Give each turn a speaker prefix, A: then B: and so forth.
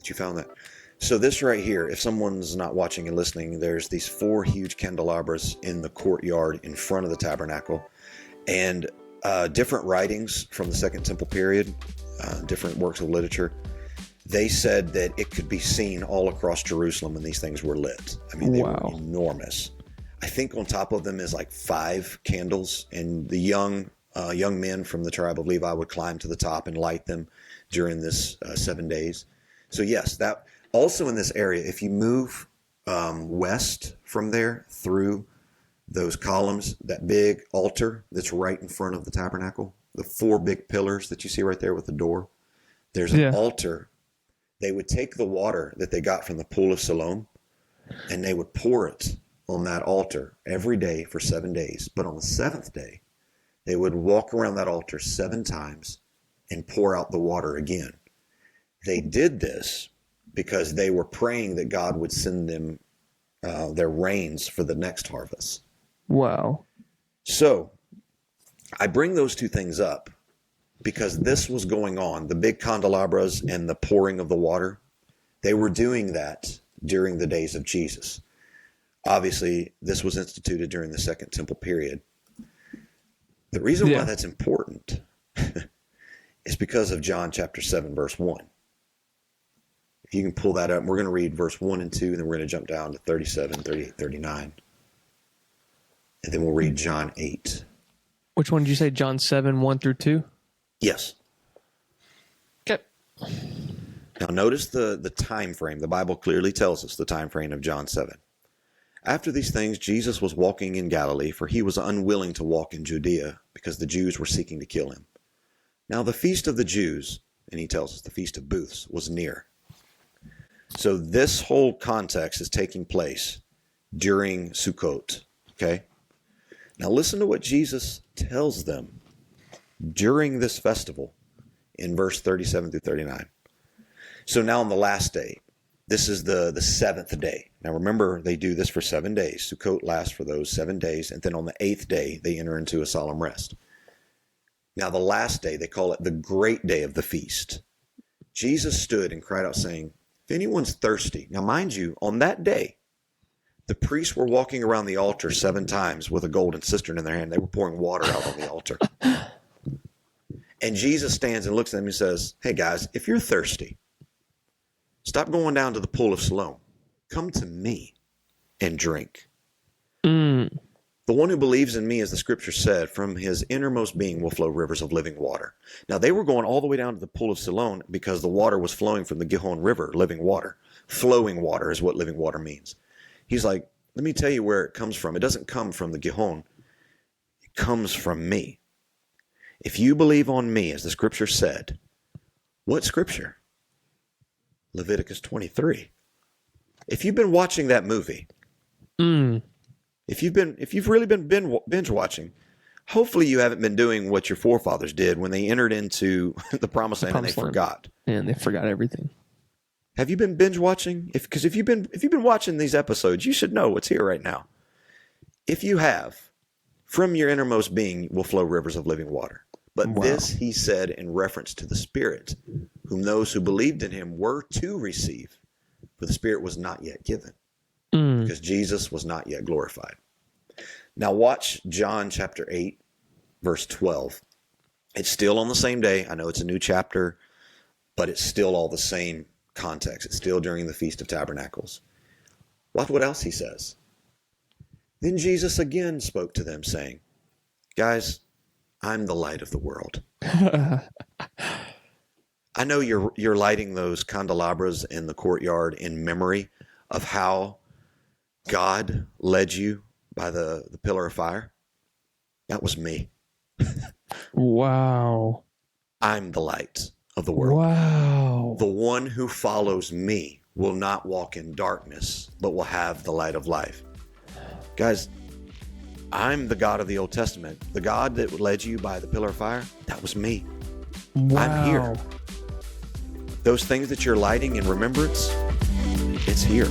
A: you found that. So this right here, if someone's not watching and listening, there's these 4 huge candelabras in the courtyard in front of the tabernacle, and different writings from the Second Temple period, different works of literature. They said that it could be seen all across Jerusalem when these things were lit. I mean, they were enormous. I think on top of them is like 5 candles, and the young men from the tribe of Levi would climb to the top and light them during this 7 days. So yes, that also in this area, if you move west from there through those columns, that big altar that's right in front of the tabernacle, the 4 big pillars that you see right there with the door, there's an altar. They would take the water that they got from the pool of Siloam, and they would pour it on that altar every day for 7 days. But on the 7th day, they would walk around that altar 7 times and pour out the water again. They did this because they were praying that God would send them their rains for the next harvest.
B: Wow.
A: So I bring those 2 things up because this was going on. The big candelabras and the pouring of the water, they were doing that during the days of Jesus. Obviously, this was instituted during the Second Temple period. The reason why that's important is because of John chapter 7, verse 1. If you can pull that up, we're going to read verse 1 and 2, and then we're going to jump down to 37, 38, 39. And then we'll read John 8.
B: Which one did you say? John 7, 1 through 2?
A: Yes.
B: Okay.
A: Now notice the time frame. The Bible clearly tells us the time frame of John 7. After these things, Jesus was walking in Galilee, for he was unwilling to walk in Judea because the Jews were seeking to kill him. Now the feast of the Jews, and he tells us the feast of booths, was near. So this whole context is taking place during Sukkot. Okay? Now listen to what Jesus tells them during this festival in verse 37 through 39. So now on the last day, this is the 7th day. Now remember, they do this for 7 days. Sukkot lasts for those 7 days. And then on the 8th day, they enter into a solemn rest. Now the last day, they call it the great day of the feast. Jesus stood and cried out saying, if anyone's thirsty. Now mind you, on that day, the priests were walking around the altar 7 times with a golden cistern in their hand. They were pouring water out on the altar. And Jesus stands and looks at them and says, hey guys, if you're thirsty, stop going down to the pool of Siloam. Come to me and drink. The one who believes in me, as the scripture said, from his innermost being will flow rivers of living water. Now they were going all the way down to the pool of Siloam because the water was flowing from the Gihon River, living water. Flowing water is what living water means. He's like, let me tell you where it comes from. It doesn't come from the Gihon. It comes from me. If you believe on me, as the scripture said, what scripture? Leviticus 23. If you've been watching that movie, if you've really been binge watching, hopefully you haven't been doing what your forefathers did when they entered into the promised land and they forgot.
B: And they forgot everything.
A: Have you been binge watching? Because if you've been watching these episodes, you should know what's here right now. If you have, from your innermost being will flow rivers of living water. But this he said in reference to the Spirit, whom those who believed in him were to receive, for the Spirit was not yet given, because Jesus was not yet glorified. Now watch John chapter 8, verse 12. It's still on the same day. I know it's a new chapter, but it's still all the same context. It's still during the Feast of Tabernacles. Watch what else he says. Then Jesus again spoke to them, saying, guys, I'm the light of the world. I know you're lighting those candelabras in the courtyard in memory of how God led you by the pillar of fire. That was me.
B: Wow.
A: I'm the light of the world.
B: Wow.
A: The one who follows me will not walk in darkness, but will have the light of life. Guys, I'm the God of the Old Testament. The God that led you by the pillar of fire, that was me.
B: Wow.
A: I'm here. Those things that you're lighting in remembrance, it's here.